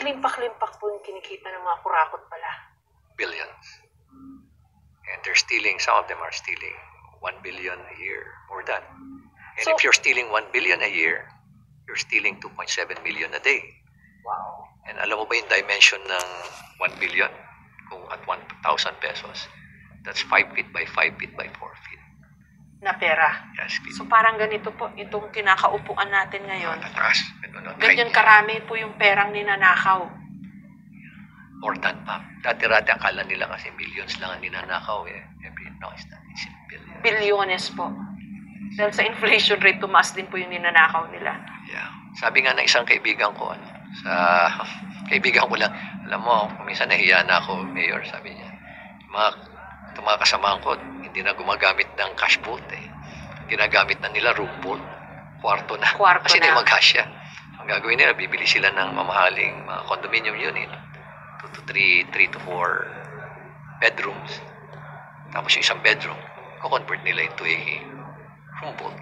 limpak-limpak po yung kinikita ng mga kurakot pala. Billions. And they're stealing, some of them are stealing 1 billion a year, more than. And So- if you're stealing 1 billion a year, you're stealing 2.7 million a day. Wow. And alam mo ba yung dimension ng 1 billion? Kung at 1,000 pesos, that's 5 feet by 5 feet by 4 feet. Na pera. Yes, feet. So parang ganito po, itong kinakaupuan natin ngayon. Tataas. Ganyan karami po yung perang ninanakaw. More than pa. Dati-rati akala nila kasi millions lang ang ninanakaw eh. No, it's not. It's billions. Bilyones po. Dahil sa inflation rate, tumaas din po yung ninanakaw nila. Yeah. Sabi nga ng isang kaibigan ko, sa kaibigan ko lang, alam mo, minsan nahiya na ako, Mayor, sabi niya, mga kasamahan ko, hindi na gumagamit ng cash boat eh. Ginagamit na nila room boat. Kwarto na. Kwarto Kasi na. hindi mag-cash yan. Ang gagawin nila, bibili sila ng mamahaling mga condominium unit. 2 to 3 to 4 bedrooms. Tapos yung isang bedroom, convert nila into a room boat.